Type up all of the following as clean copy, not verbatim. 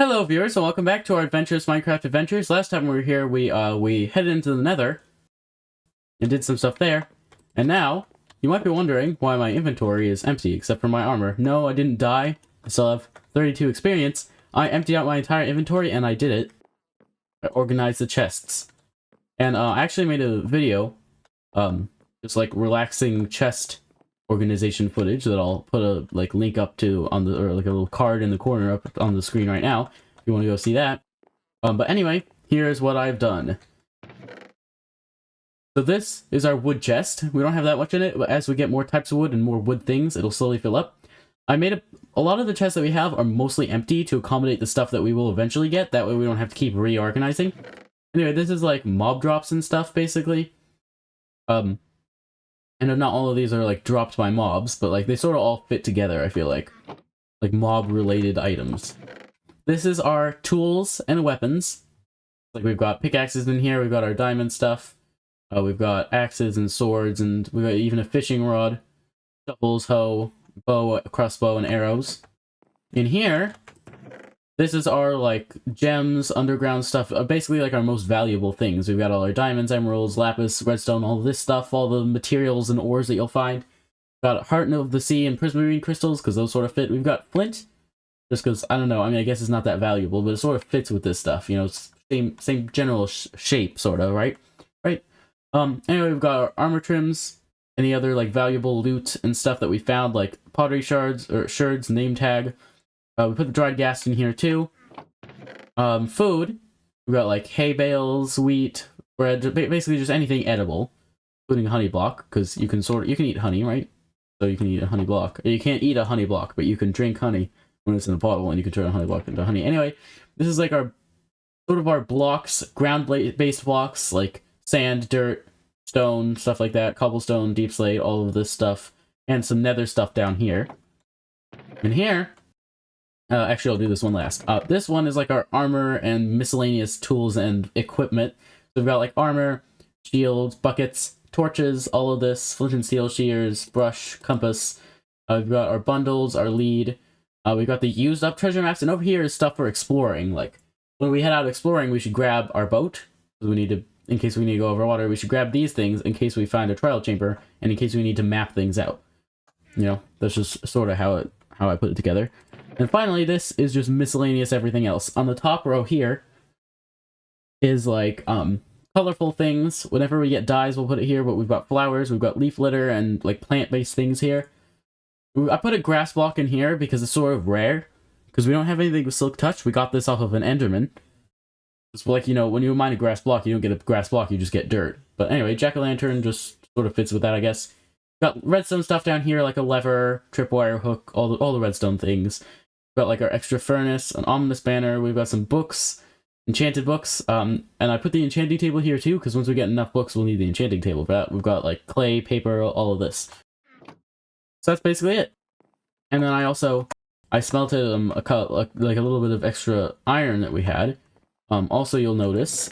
Hello viewers, and welcome back to our Adventurous Minecraft Adventures. Last time we were here, we headed into the Nether and did some stuff there. And now, you might be wondering why my inventory is empty, except for my armor. No, I didn't die. I still have 32 experience. I emptied out my entire inventory, and I did it. I organized the chests. And I actually made a video, just like relaxing chest organization footage that I'll put a link up to on the, or like a little card in the corner up on the screen right now if you want to go see that. But anyway, here's what I've done. So this is our wood chest. We don't have that much in it, but as we get more types of wood and more wood things, it'll slowly fill up. I made a lot of the chests that we have are mostly empty to accommodate the stuff that we will eventually get. That way we don't have to keep reorganizing. Anyway, this is like mob drops and stuff, basically. And not all of these are like dropped by mobs, but like they sort of all fit together, I feel like mob related items. This is our tools and weapons. Like we've got pickaxes in here, we've got our diamond stuff, we've got axes and swords, and we've got even a fishing rod, shovels, hoe, bow, crossbow, and arrows. In here, this is our like gems, underground stuff, basically like our most valuable things. We've got all our diamonds, emeralds, lapis, redstone, all this stuff, all the materials and ores that you'll find. We've got heart of the sea and prismarine crystals, because those sort of fit. We've got flint, just because, I don't know, I mean, I guess it's not that valuable, but it sort of fits with this stuff, you know, it's same general shape, sort of, right? Anyway, we've got our armor trims, any other like valuable loot and stuff that we found, like pottery shards, or shards, name tag. We put the dried gas in here too. Food. We've got like hay bales, wheat, bread, basically just anything edible, including a honey block, because you can eat honey, right? So you can eat a honey block. You can't eat a honey block, but you can drink honey when it's in a bottle, and you can turn a honey block into honey. Anyway, this is like our blocks, ground-based blocks, like sand, dirt, stone, stuff like that, cobblestone, deep slate, all of this stuff, and some nether stuff down here. And here, actually, I'll do this one last. This one is like our armor and miscellaneous tools and equipment. So we've got like armor, shields, buckets, torches, all of this, flint and steel shears, brush, compass. We've got our bundles, our lead. We've got the used up treasure maps, and over here is stuff for exploring. Like when we head out exploring, we should grab our boat, because we need to, in case we need to go over water. We should grab these things in case we find a trial chamber, and in case we need to map things out. You know, that's just sort of how I put it together. And finally, this is just miscellaneous everything else. On the top row here is like colorful things. Whenever we get dyes, we'll put it here, but we've got flowers, we've got leaf litter, and like plant-based things here. I put a grass block in here because it's sort of rare, because we don't have anything with silk touch. We got this off of an enderman. It's like, you know, when you mine a grass block, you don't get a grass block, you just get dirt. But anyway, jack-o'-lantern just sort of fits with that, I guess. Got redstone stuff down here, like a lever, tripwire, hook, all the redstone things. We've got like our extra furnace, an ominous banner. We've got some books, enchanted books. And I put the enchanting table here too, because once we get enough books, we'll need the enchanting table for that. We've got like clay, paper, all of this. So that's basically it. And then I smelted like a little bit of extra iron that we had. Also, you'll notice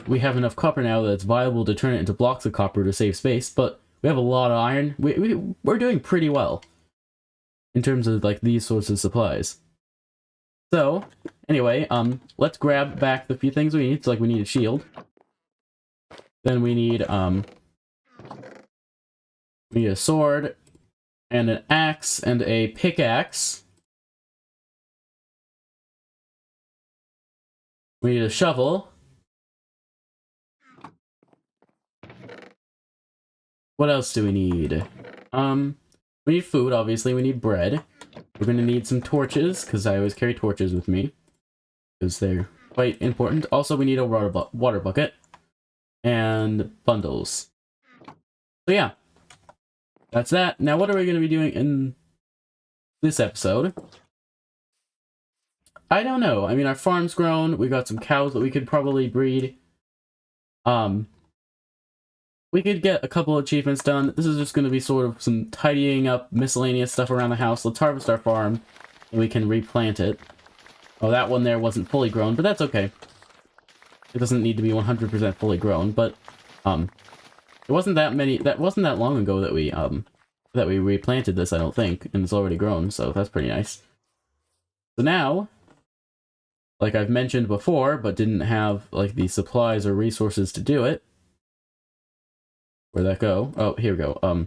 we have enough copper now that it's viable to turn it into blocks of copper to save space, but we have a lot of iron. We're doing pretty well in terms of like these sorts of supplies. So anyway, let's grab back the few things we need. So like we need a shield. Then we need a sword and an axe and a pickaxe. We need a shovel. What else do we need? We need food, obviously. We need bread. We're gonna need some torches, because I always carry torches with me, because they're quite important. Also, we need a water bucket. And bundles. So yeah. That's that. Now, what are we gonna be doing in this episode? I don't know. I mean, our farm's grown. We got some cows that we could probably breed. We could get a couple achievements done. This is just going to be sort of some tidying up miscellaneous stuff around the house. Let's harvest our farm, and we can replant it. Oh, that one there wasn't fully grown, but that's okay. It doesn't need to be 100% fully grown, but it wasn't that long ago that we replanted this, I don't think, and it's already grown, so that's pretty nice. So now like I've mentioned before, but didn't have like the supplies or resources to do it. Where'd that go? Oh, here we go.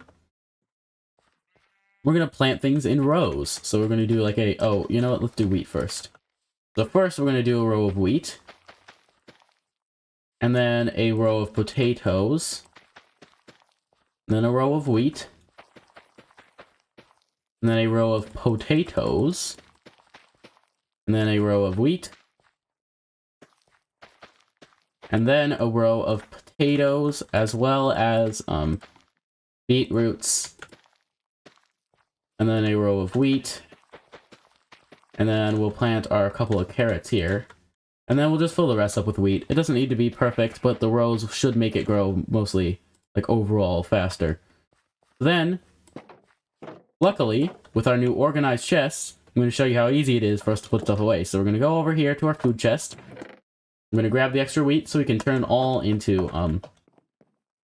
We're gonna plant things in rows. So we're gonna do like a, oh, you know what? Let's do wheat first. So first we're gonna do a row of wheat. And then a row of potatoes. And then a row of wheat. And then a row of potatoes. And then a row of wheat. And then a row of potatoes, as well as beetroots. And then a row of wheat. And then we'll plant our couple of carrots here. And then we'll just fill the rest up with wheat. It doesn't need to be perfect, but the rows should make it grow mostly, like, overall faster. Then, luckily, with our new organized chests, I'm going to show you how easy it is for us to put stuff away. So we're going to go over here to our food chest. I'm going to grab the extra wheat so we can turn all into,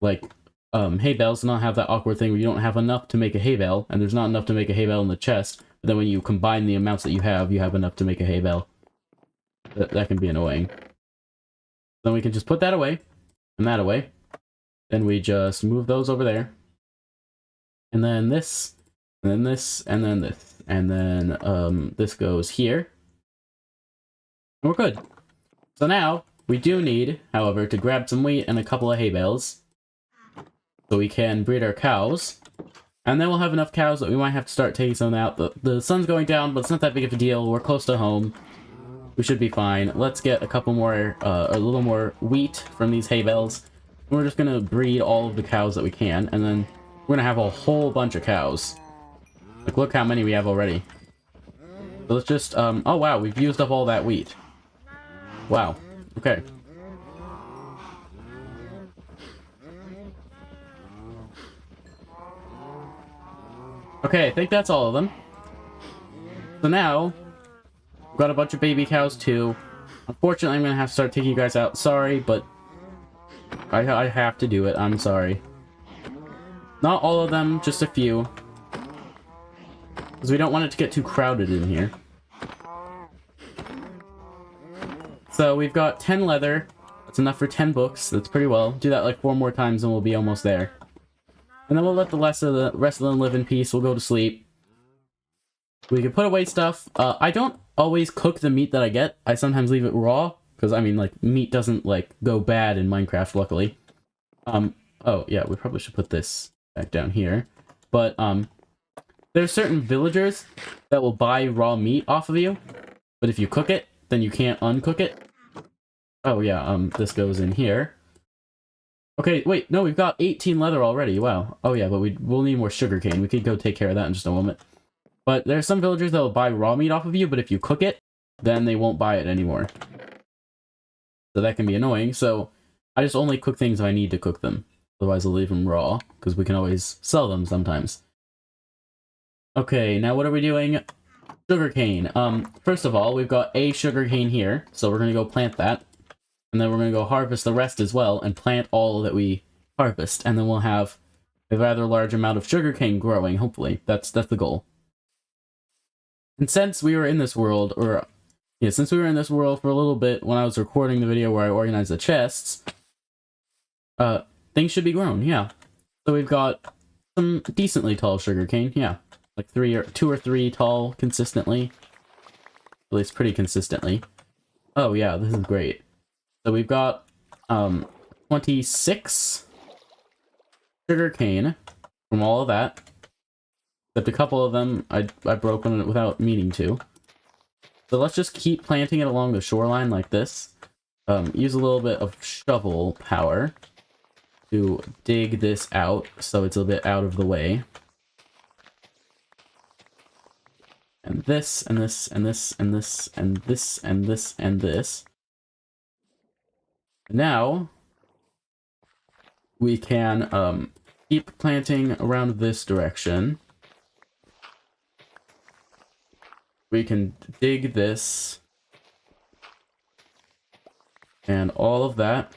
hay bales, and not have that awkward thing where you don't have enough to make a hay bale, and there's not enough to make a hay bale in the chest, but then when you combine the amounts that you have enough to make a hay bale. That can be annoying. Then we can just put that away, and that away. Then we just move those over there. And then this, and then this, and then this. And then this goes here. And we're good. So now, we do need, however, to grab some wheat and a couple of hay bales. So we can breed our cows. And then we'll have enough cows that we might have to start taking some out. The sun's going down, but it's not that big of a deal. We're close to home. We should be fine. Let's get a couple more, a little more wheat from these hay bales. We're just gonna breed all of the cows that we can, and then we're gonna have a whole bunch of cows. Like, look how many we have already. So let's just, oh wow, we've used up all that wheat. Wow. Okay. Okay, I think that's all of them. So now, we've got a bunch of baby cows too. Unfortunately, I'm gonna have to start taking you guys out. Sorry, but I have to do it. I'm sorry. Not all of them, just a few. Because we don't want it to get too crowded in here. So we've got 10 leather. That's enough for 10 books. That's pretty well. Do that like 4 more times and we'll be almost there. And then we'll let the rest of them live in peace. We'll go to sleep. We can put away stuff. I don't always cook the meat that I get. I sometimes leave it raw. Because, I mean, like, meat doesn't, like, go bad in Minecraft, luckily. Oh, yeah, we probably should put this back down here. But, there's certain villagers that will buy raw meat off of you. But if you cook it, then you can't uncook it. Oh, yeah, this goes in here. Okay, wait, no, we've got 18 leather already, wow. Oh, yeah, but we'll need more sugarcane. We could go take care of that in just a moment. But there's some villagers that will buy raw meat off of you, but if you cook it, then they won't buy it anymore. So that can be annoying, so I just only cook things if I need to cook them. Otherwise I'll leave them raw, because we can always sell them sometimes. Okay, now what are we doing? Sugarcane. First of all, we've got a sugarcane here, so we're gonna go plant that. And then we're gonna go harvest the rest as well, and plant all that we harvest. And then we'll have a rather large amount of sugarcane growing, hopefully. That's the goal. And since we were in this world, since we were in this world for a little bit when I was recording the video where I organized the chests, things should be grown, yeah. So we've got some decently tall sugarcane, yeah. Like 2 or 3 tall consistently. At least pretty consistently. Oh yeah, this is great. So we've got 26 sugarcane from all of that. Except a couple of them I broke on it without meaning to. So let's just keep planting it along the shoreline like this. Use a little bit of shovel power to dig this out so it's a bit out of the way. And this, and this, and this, and this, and this, and this, and this. Now, we can keep planting around this direction. We can dig this. And all of that.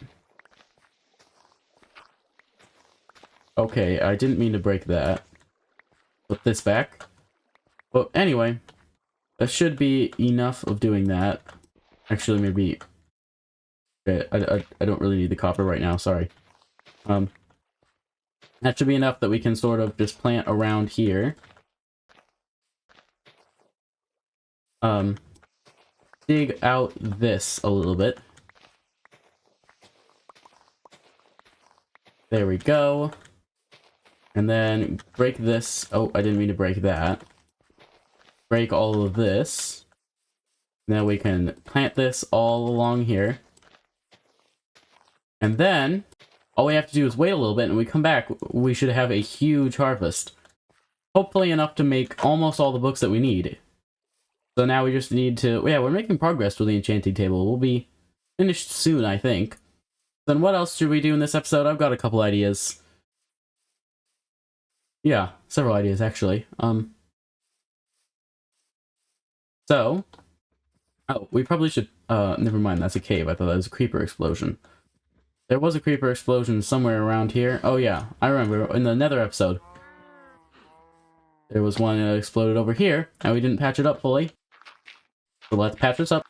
Okay, I didn't mean to break that. Put this back. But anyway, that should be enough of doing that. Actually, maybe... I don't really need the copper right now, sorry. That should be enough that we can sort of just plant around here. Dig out this a little bit. There we go. And then break this. Oh, I didn't mean to break that. Break all of this. Now we can plant this all along here. And then, all we have to do is wait a little bit, and when we come back, we should have a huge harvest. Hopefully enough to make almost all the books that we need. So now we just need to... Yeah, we're making progress with the enchanting table. We'll be finished soon, I think. Then what else should we do in this episode? I've got a couple ideas. Yeah, several ideas, actually. So... Oh, we probably should... never mind, that's a cave. I thought that was a creeper explosion. There was a creeper explosion somewhere around here. Oh yeah, I remember, in the Nether episode. There was one that exploded over here, and we didn't patch it up fully. So let's patch this up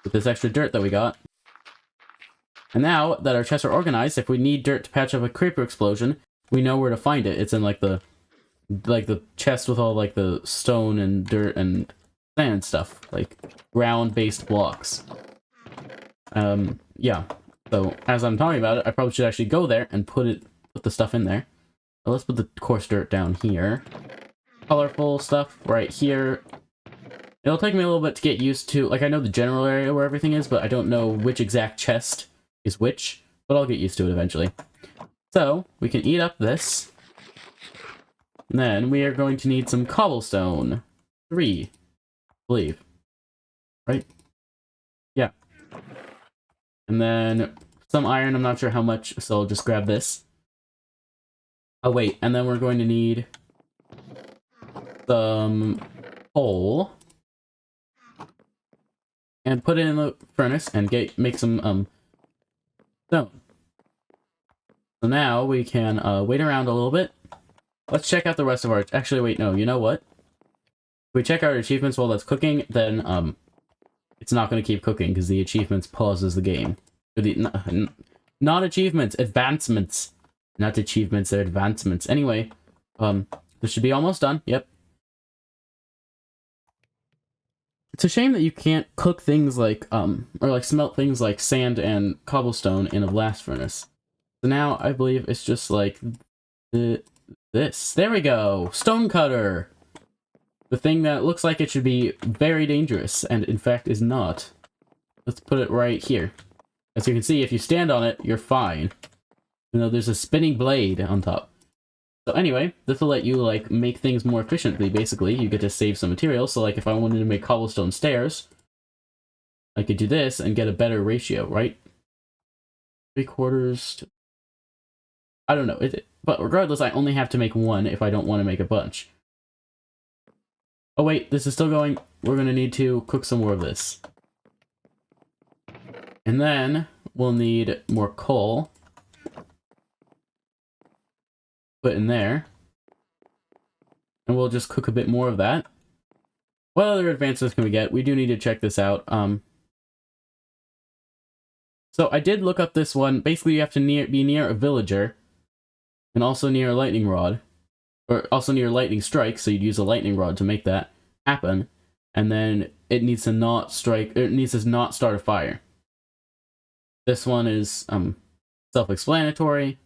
with this extra dirt that we got. And now that our chests are organized, if we need dirt to patch up a creeper explosion, we know where to find it. It's in like the chest with all like the stone and dirt and sand stuff, like ground-based blocks. Yeah. So as I'm talking about it, I probably should actually go there and put the stuff in there. So let's put the coarse dirt down here. Colorful stuff right here. It'll take me a little bit to get used to, like, I know the general area where everything is, but I don't know which exact chest is which, but I'll get used to it eventually. So, we can eat up this. And then we are going to need some cobblestone. 3, I believe. Right? Yeah. And then some iron, I'm not sure how much, so I'll just grab this. Oh wait, and then we're going to need some coal. And put it in the furnace and make some stone. So now we can wait around a little bit. Let's check out the rest of our... Actually, wait, no, you know what? If we check our achievements while that's cooking, then it's not going to keep cooking because the achievements pauses the game. Not achievements, advancements. Not achievements, they're advancements. Anyway, this should be almost done. Yep. It's a shame that you can't cook things like, or like smelt things like sand and cobblestone in a blast furnace. So now I believe it's just like this. There we go! Stone cutter! The thing that looks like it should be very dangerous, and in fact is not. Let's put it right here. As you can see, if you stand on it, you're fine. You know, there's a spinning blade on top. So anyway, this will let you, like, make things more efficiently, basically. You get to save some materials, so, like, if I wanted to make cobblestone stairs, I could do this and get a better ratio, right? 3/4 to... I don't know, but regardless, I only have to make one if I don't want to make a bunch. Oh wait, this is still going. We're going to need to cook some more of this. And then, we'll need more coal. Put in there. And we'll just cook a bit more of that. What other advances can we get? We do need to check this out. So I did look up this one. Basically, you have to be near a villager. And also near a lightning rod. Or also near lightning strike, so you'd use a lightning rod to make that happen. And then it needs to not strike, it needs to not start a fire. This one is self-explanatory.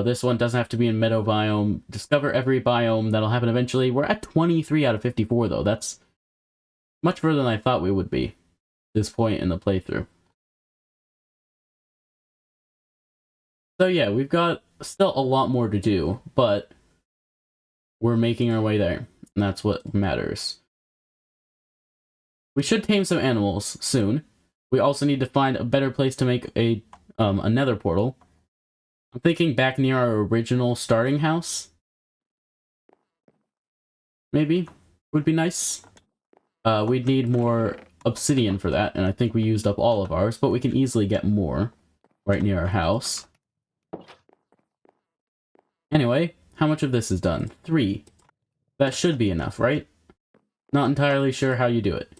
This one doesn't have to be in Meadow biome. Discover every biome. That'll happen eventually. We're at 23 out of 54, though. That's much further than I thought we would be at this point in the playthrough. So yeah, we've got still a lot more to do, but we're making our way there, and that's what matters. We should tame some animals soon. We also need to find a better place to make a nether portal. I'm thinking back near our original starting house. Maybe would be nice. We'd need more obsidian for that, and I think we used up all of ours, but we can easily get more right near our house. Anyway, how much of this is done? 3. That should be enough, right? Not entirely sure how you do it.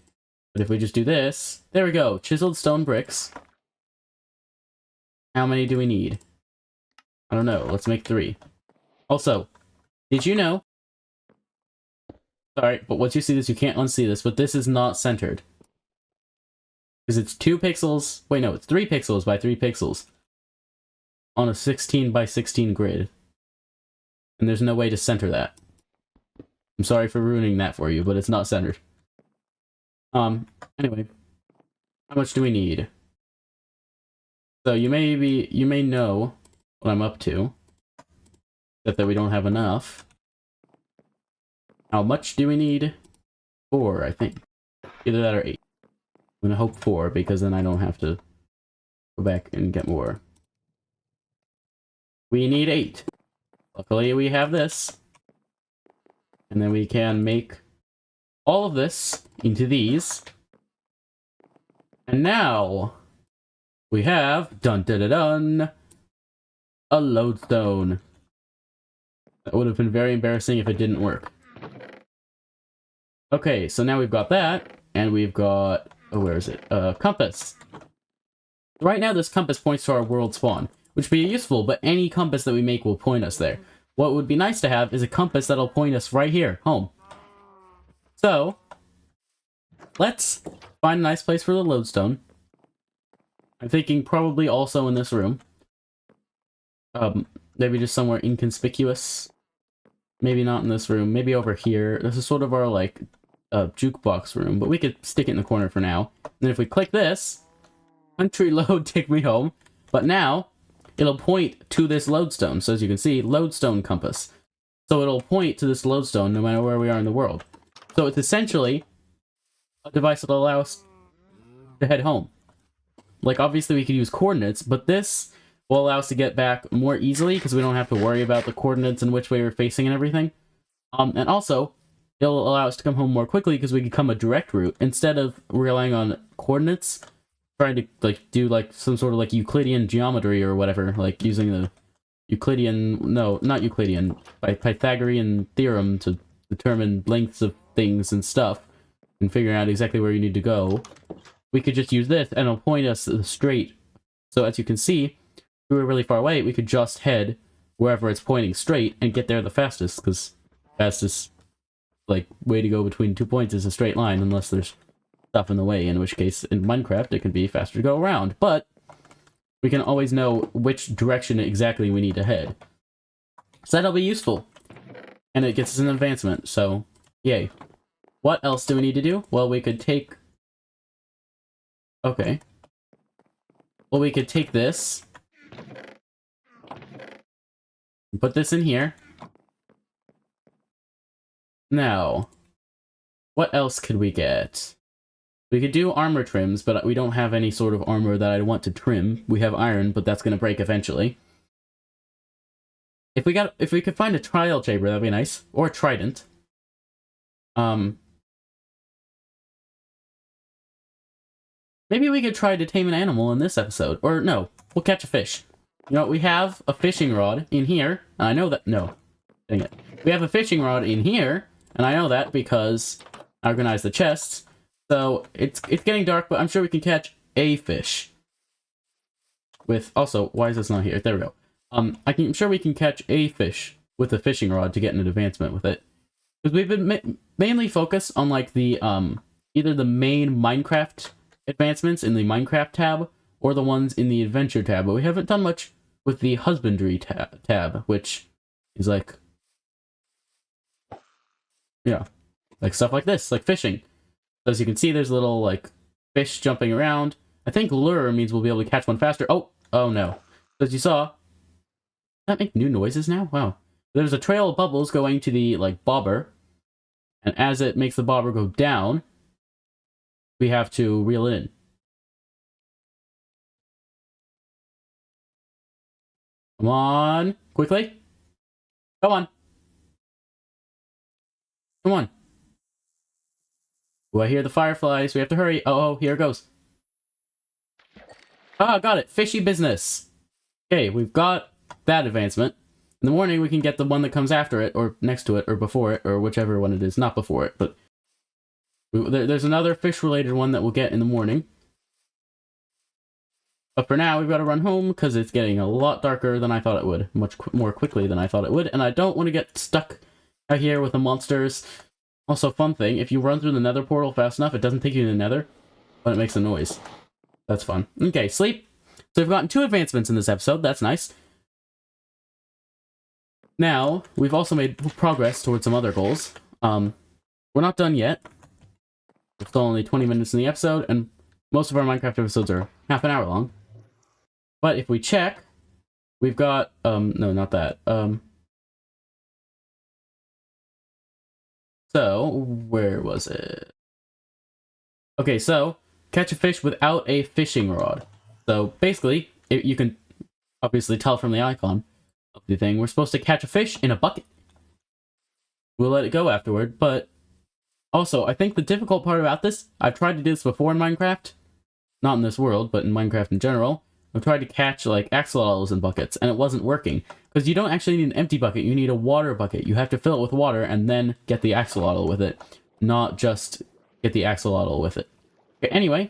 But if we just do this, there we go, chiseled stone bricks. How many do we need? I don't know, let's make 3. Also, did you know? Sorry, but once you see this, you can't unsee this, but this is not centered. Because it's 2 pixels, wait no, it's 3 pixels by 3 pixels. On a 16 by 16 grid. And there's no way to center that. I'm sorry for ruining that for you, but it's not centered. Anyway. How much do we need? So you may know what I'm up to. Except that we don't have enough. How much do we need? 4, I think. Either that or 8. I'm gonna hope 4, because then I don't have to go back and get more. We need 8. Luckily, we have this. And then we can make all of this into these. And now, we have, dun dun dun dun, a lodestone. That would have been very embarrassing if it didn't work. Okay, so now we've got that, and we've got, oh, where is it? Compass. Right now, this compass points to our world spawn, which would be useful, but any compass that we make will point us there. What would be nice to have is a compass that'll point us right here, home. So, let's find a nice place for the lodestone. I'm thinking probably also in this room. Maybe just somewhere inconspicuous. Maybe not in this room, maybe over here. This is sort of our, like, jukebox room, but we could stick it in the corner for now. And if we click this, country load, take me home. But now, it'll point to this lodestone. So as you can see, lodestone compass. So it'll point to this lodestone no matter where we are in the world. So it's essentially a device that'll allow us to head home. Like, obviously we could use coordinates, but this will allow us to get back more easily because we don't have to worry about the coordinates and which way we're facing and everything. And also, it'll allow us to come home more quickly because we can come a direct route instead of relying on coordinates, trying to like do like some sort of like Euclidean geometry or whatever, like using the Euclidean, no, not Euclidean, Pythagorean theorem to determine lengths of things and stuff and figuring out exactly where you need to go. We could just use this and it'll point us straight. So as you can see, if we were really far away, we could just head wherever it's pointing straight and get there the fastest, because fastest like way to go between 2 points is a straight line unless there's stuff in the way, in which case in Minecraft it can be faster to go around, but we can always know which direction exactly we need to head. So that'll be useful. And it gets us an advancement, so yay. What else do we need to do? Well, we could take... Okay. Well, we could take this. Put this in here. Now, what else could we get? We could do armor trims, but we don't have any sort of armor that I want to trim. We have iron, but that's gonna break eventually. If we could find a trial chamber, that'd be nice. Or a trident. Maybe we could try to tame an animal in this episode. Or no, we'll catch a fish. You know, we have a fishing rod in here. I know that, no. Dang it. We have a fishing rod in here, and I know that because I organized the chests. So, it's getting dark, but I'm sure we can catch a fish. With, also, why is this not here? There we go. I'm sure we can catch a fish with a fishing rod to get an advancement with it. Because we've been mainly focused on, like, the, either the main Minecraft advancements in the Minecraft tab, or the ones in the Adventure tab, but we haven't done much with the Husbandry tab, which is, like, yeah, like stuff like this, like fishing. As you can see, there's little, like, fish jumping around. I think lure means we'll be able to catch one faster. Oh no. As you saw, does that make new noises now? Wow. There's a trail of bubbles going to the, like, bobber. And as it makes the bobber go down, we have to reel it in. Come on. Quickly. Come on. Come on. Oh, I hear the fireflies. We have to hurry. Oh, here it goes. Ah, got it. Fishy business. Okay, we've got that advancement. In the morning, we can get the one that comes after it, or next to it, or before it, or whichever one it is. Not before it, but There's another fish-related one that we'll get in the morning. But for now, we've got to run home because it's getting a lot darker than I thought it would. Much more quickly than I thought it would. And I don't want to get stuck out here with the monsters. Also, fun thing, if you run through the nether portal fast enough, it doesn't take you to the nether, but it makes a noise. That's fun. Okay, sleep. So we've gotten 2 advancements in this episode. That's nice. Now, we've also made progress towards some other goals. We're not done yet. We're still only 20 minutes in the episode, and most of our Minecraft episodes are half an hour long. But if we check, we've got, no, not that. So, where was it? Okay, so, catch a fish without a fishing rod. So, basically, you can obviously tell from the icon of the thing, we're supposed to catch a fish in a bucket. We'll let it go afterward, but also, I think the difficult part about this, I've tried to do this before in Minecraft, not in this world, but in Minecraft in general. I've tried to catch, like, axolotls in buckets, and it wasn't working. Because you don't actually need an empty bucket, you need a water bucket. You have to fill it with water and then get the axolotl with it. Not just get the axolotl with it. Okay, anyway,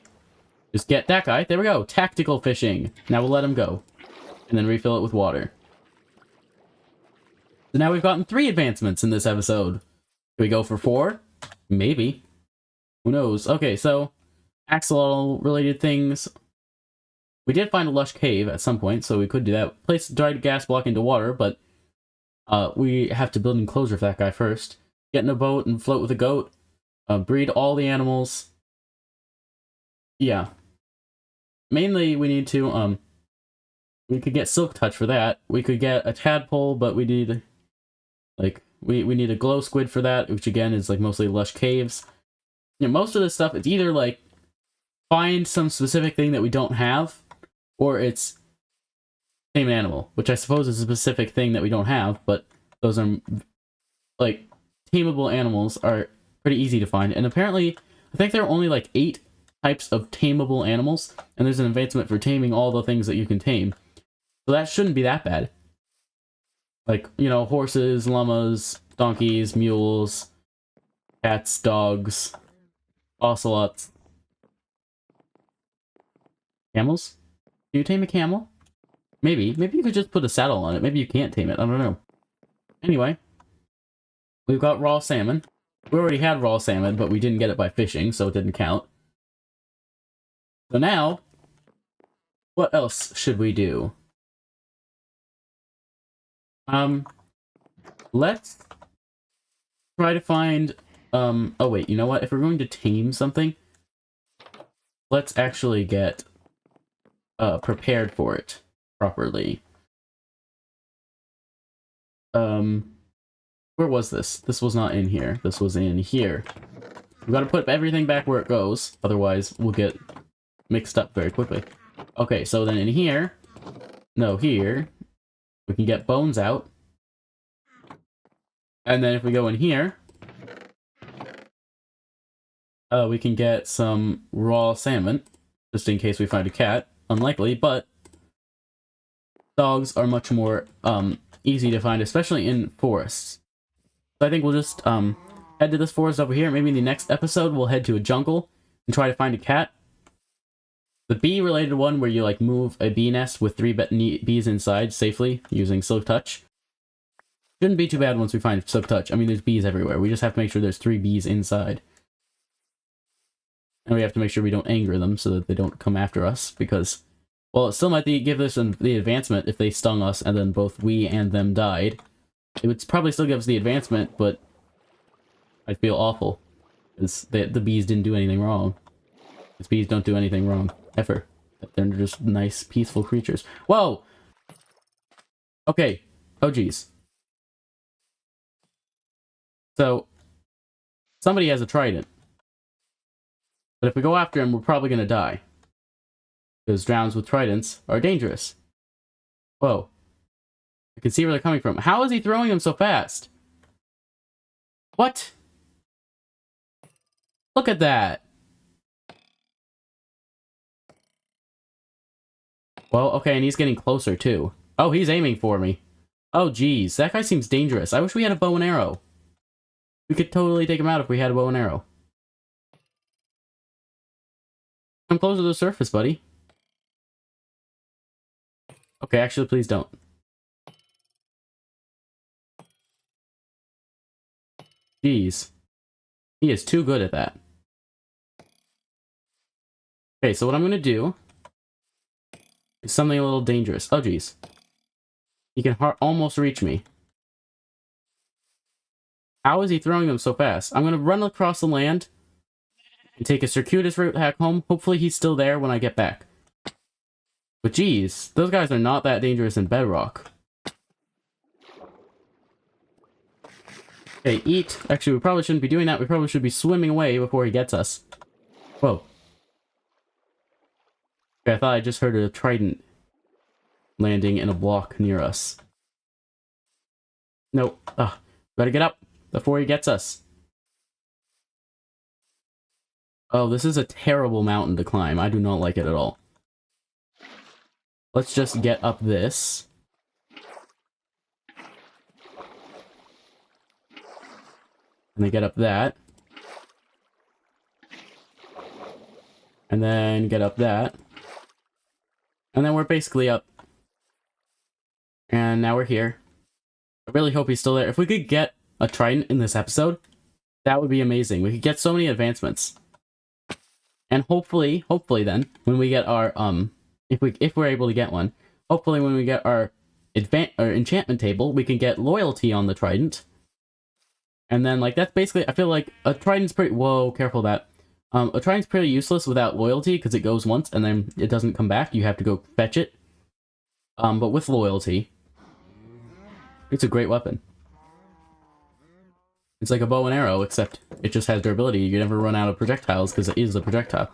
just get that guy. There we go. Tactical fishing. Now we'll let him go. And then refill it with water. So now we've gotten 3 advancements in this episode. Can we go for 4? Maybe. Who knows? Okay, so axolotl-related things. We did find a lush cave at some point, so we could do that. Place a dried gas block into water, but we have to build an enclosure for that guy first. Get in a boat and float with a goat. Breed all the animals. Yeah. Mainly, we need to, we could get silk touch for that. We could get a tadpole, but we need, like, we need a glow squid for that, which again is, like, mostly lush caves. You know, most of this stuff, it's either, like, find some specific thing that we don't have, or it's tame an animal, which I suppose is a specific thing that we don't have, but those are, like, tameable animals are pretty easy to find. And apparently, I think there are only, like, 8 types of tameable animals, and there's an advancement for taming all the things that you can tame. So that shouldn't be that bad. Like, you know, horses, llamas, donkeys, mules, cats, dogs, ocelots. Camels? Can you tame a camel? Maybe. Maybe you could just put a saddle on it. Maybe you can't tame it. I don't know. Anyway. We've got raw salmon. We already had raw salmon, but we didn't get it by fishing, so it didn't count. So now, what else should we do? Let's try to find, oh wait, you know what? If we're going to tame something, let's actually get prepared for it properly. Where was this? This was not in here. This was in here. We've got to put everything back where it goes, otherwise we'll get mixed up very quickly. Okay, so then in here, no, here, we can get bones out. And then if we go in here, we can get some raw salmon, just in case we find a cat. Unlikely, but dogs are much more easy to find, especially in forests. So I think we'll just head to this forest over here. Maybe in the next episode we'll head to a jungle and try to find a cat. The bee-related one, where you like move a bee nest with 3 bees inside safely using silk touch, shouldn't be too bad once we find silk touch. I mean, there's bees everywhere. We just have to make sure there's 3 bees inside. And we have to make sure we don't anger them so that they don't come after us, because, well, it still might give us the advancement if they stung us and then both we and them died. It would probably still give us the advancement, but I'd feel awful, because the bees didn't do anything wrong. Because bees don't do anything wrong, ever. They're just nice, peaceful creatures. Whoa! Okay. Oh, geez. So, somebody has a trident. But if we go after him, we're probably going to die. Because drowns with tridents are dangerous. Whoa. I can see where they're coming from. How is he throwing them so fast? What? Look at that. Well, okay, and he's getting closer, too. Oh, he's aiming for me. Oh, geez. That guy seems dangerous. I wish we had a bow and arrow. We could totally take him out if we had a bow and arrow. Come closer to the surface, buddy. Okay, actually, please don't. Jeez. He is too good at that. Okay, so what I'm gonna do is something a little dangerous. Oh, jeez. He can almost reach me. How is he throwing them so fast? I'm gonna run across the land and take a circuitous route back home. Hopefully he's still there when I get back. But geez, those guys are not that dangerous in bedrock. Okay, eat. Actually, we probably shouldn't be doing that. We probably should be swimming away before he gets us. Whoa. Okay, I thought I just heard a trident landing in a block near us. Nope. Ugh. Gotta get up before he gets us. Oh, this is a terrible mountain to climb. I do not like it at all. Let's just get up this. And then get up that. And then get up that. And then we're basically up. And now we're here. I really hope he's still there. If we could get a trident in this episode, that would be amazing. We could get so many advancements. And hopefully then, when we get our, if we're able to get one, hopefully when we get our enchantment table, we can get loyalty on the trident. And then, like, that's basically, I feel like a trident's pretty, whoa, careful of that. A trident's pretty useless without loyalty, because it goes once, and then it doesn't come back. You have to go fetch it. But with loyalty, it's a great weapon. It's like a bow and arrow, except it just has durability. You never run out of projectiles, because it is a projectile.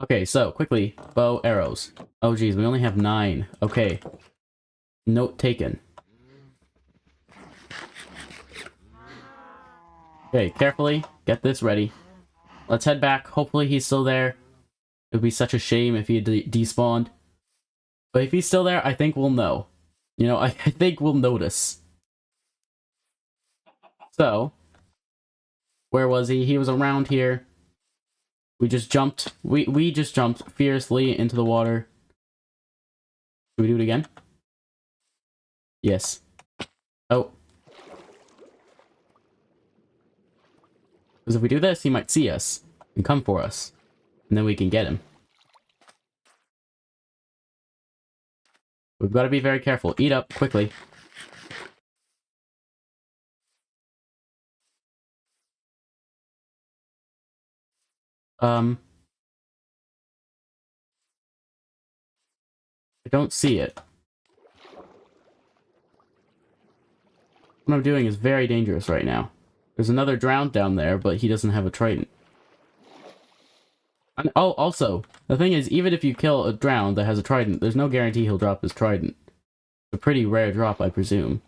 Okay, so, quickly, bow, arrows. Oh, geez, we only have 9. Okay. Note taken. Okay, carefully, get this ready. Let's head back. Hopefully he's still there. It would be such a shame if he despawned. But if he's still there, I think we'll know. You know, I think we'll notice. So, where was he? He was around here. We just jumped. We just jumped fiercely into the water. Should we do it again? Yes. Oh. Because if we do this, he might see us and come for us. And then we can get him. We've got to be very careful. Eat up, quickly. I don't see it. What I'm doing is very dangerous right now. There's another drowned down there, but he doesn't have a trident. And, oh, also, the thing is, even if you kill a drowned that has a trident, there's no guarantee he'll drop his trident. It's a pretty rare drop, I presume.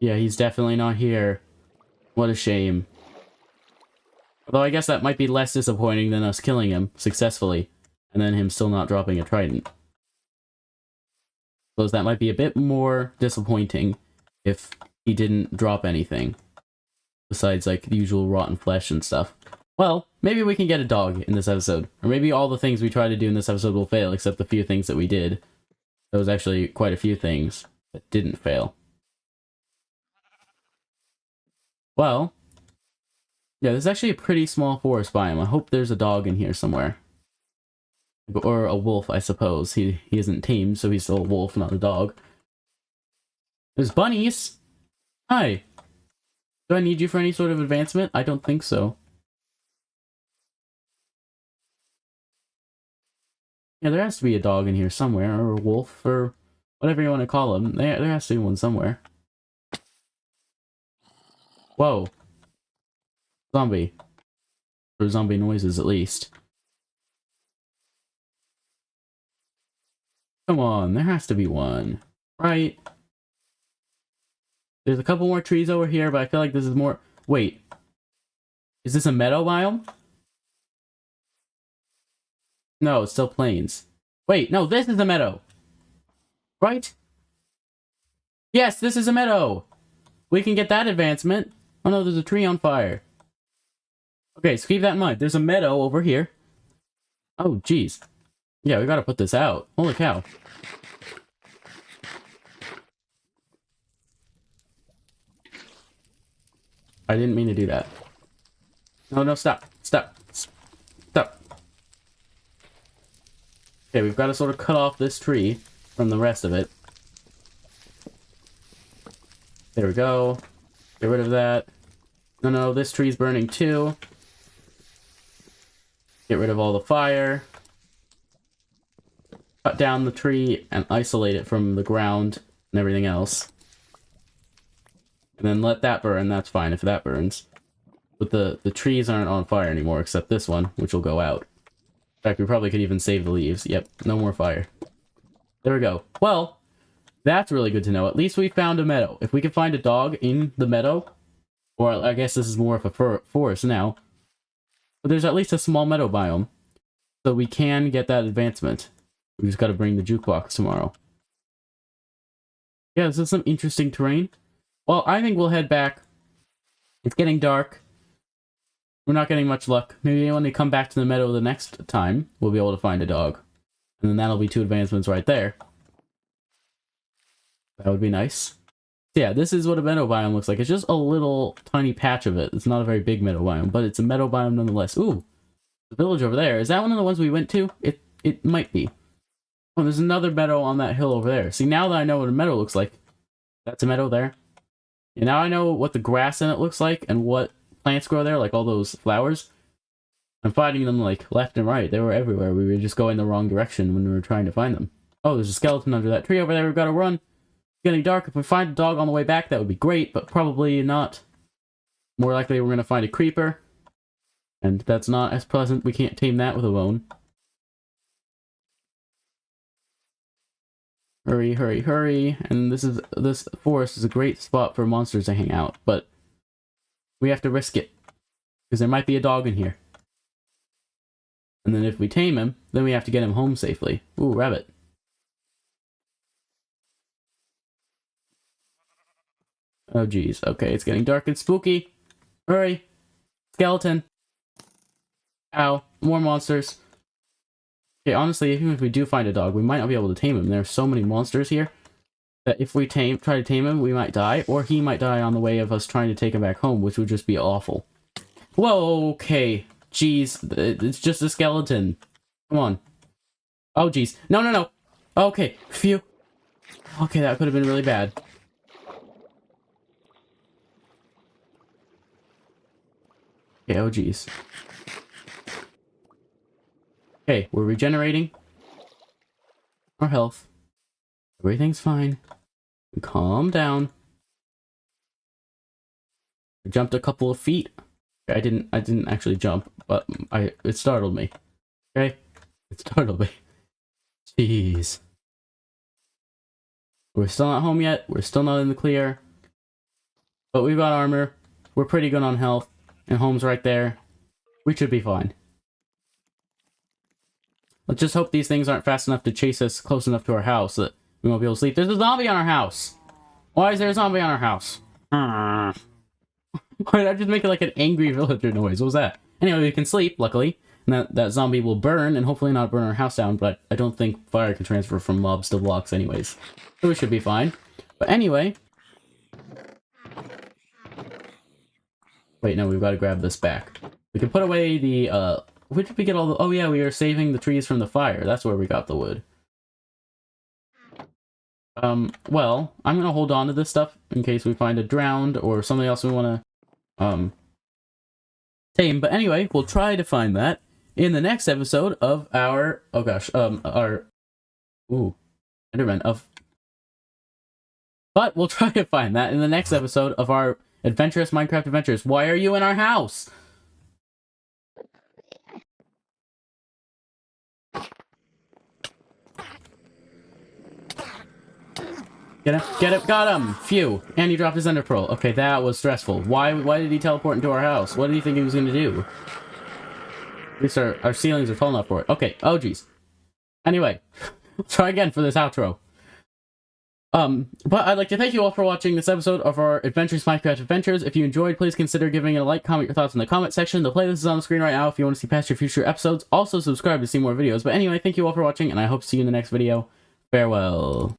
Yeah, he's definitely not here. What a shame. Although I guess that might be less disappointing than us killing him successfully, and then him still not dropping a trident. Suppose that might be a bit more disappointing if he didn't drop anything. Besides, like, the usual rotten flesh and stuff. Well, maybe we can get a dog in this episode. Or maybe all the things we try to do in this episode will fail, except the few things that we did. There was actually quite a few things that didn't fail. Well, yeah, this is actually a pretty small forest biome. I hope there's a dog in here somewhere. Or a wolf, I suppose. He isn't tamed, so he's still a wolf, not a dog. There's bunnies! Hi! Do I need you for any sort of advancement? I don't think so. Yeah, there has to be a dog in here somewhere, or a wolf, or whatever you want to call him. There has to be one somewhere. Whoa. Zombie. Or zombie noises, at least. Come on, there has to be one. Right? There's a couple more trees over here, but I feel like this is more... Wait. Is this a meadow biome? No, it's still plains. Wait, no, this is a meadow. Right? Yes, this is a meadow! We can get that advancement. Oh no, there's a tree on fire. Okay, so keep that in mind. There's a meadow over here. Oh, jeez. Yeah, we gotta put this out. Holy cow. I didn't mean to do that. No, stop. Stop. Stop. Okay, we've got to sort of cut off this tree from the rest of it. There we go. Get rid of that. No, this tree's burning too. Get rid of all the fire. Cut down the tree and isolate it from the ground and everything else. And then let that burn, that's fine if that burns. But the trees aren't on fire anymore, except this one, which will go out. In fact, we probably could even save the leaves. Yep, no more fire. There we go. Well, that's really good to know. At least we found a meadow. If we can find a dog in the meadow, or I guess this is more of a forest now, but there's at least a small meadow biome, so we can get that advancement. We just got to bring the jukebox tomorrow. Yeah, this is some interesting terrain. Well, I think we'll head back. It's getting dark. We're not getting much luck. Maybe when they come back to the meadow the next time, we'll be able to find a dog. And then that'll be 2 advancements right there. That would be nice. Yeah, this is what a meadow biome looks like. It's just a little tiny patch of it. It's not a very big meadow biome, but it's a meadow biome nonetheless. Ooh, the village over there. Is that one of the ones we went to? It might be. Oh, there's another meadow on that hill over there. See, now that I know what a meadow looks like, that's a meadow there. And now I know what the grass in it looks like and what plants grow there, like all those flowers. I'm finding them like left and right. They were everywhere. We were just going the wrong direction when we were trying to find them. Oh, there's a skeleton under that tree over there. We've got to run. It's getting dark. If we find a dog on the way back, that would be great, but probably not. More likely we're going to find a creeper. And that's not as pleasant. We can't tame that with a bone. Hurry, hurry, hurry. And this forest is a great spot for monsters to hang out, but we have to risk it. Because there might be a dog in here. And then if we tame him, then we have to get him home safely. Ooh, rabbit. Oh, geez. Okay, it's getting dark and spooky. Hurry. Skeleton. Ow. More monsters. Okay, honestly, even if we do find a dog, we might not be able to tame him. There are so many monsters here that if we try to tame him, we might die, or he might die on the way of us trying to take him back home, which would just be awful. Whoa, okay. Jeez, it's just a skeleton. Come on. Oh, jeez. No. Okay, phew. Okay, that could have been really bad. Okay, oh, jeez. Okay, we're regenerating our health. Everything's fine. Calm down. I jumped a couple of feet. I didn't actually jump, but it startled me. Okay? It startled me. Jeez. We're still not home yet. We're still not in the clear. But we've got armor. We're pretty good on health. And home's right there. We should be fine. Let's just hope these things aren't fast enough to chase us close enough to our house that we won't be able to sleep. There's a zombie on our house! Why is there a zombie on our house? Why did I just make it like an angry villager noise? What was that? Anyway, we can sleep, luckily. And that zombie will burn, and hopefully not burn our house down, but I don't think fire can transfer from mobs to blocks anyways. So we should be fine. But anyway... Wait, no, we've got to grab this back. We can put away the, where did we get all the... Oh yeah, we are saving the trees from the fire. That's where we got the wood. Well, I'm gonna hold on to this stuff in case we find a drowned or something else we want to, tame. But anyway, we'll try to find that in the next episode of our... Oh gosh, our... Ooh. Enderman of... But we'll try to find that in the next episode of our Adventurous Minecraft Adventures. Why are you in our house? Get him, got him! Phew. And he dropped his ender pearl. Okay, that was stressful. Why did he teleport into our house? What did he think he was gonna do? At least our ceilings are tall enough for it. Okay, oh jeez. Anyway, try again for this outro. But I'd like to thank you all for watching this episode of our Adventurous Minecraft Adventures. If you enjoyed, please consider giving it a like, comment your thoughts in the comment section. The playlist is on the screen right now if you want to see past or future episodes. Also, subscribe to see more videos. But anyway, thank you all for watching, and I hope to see you in the next video. Farewell.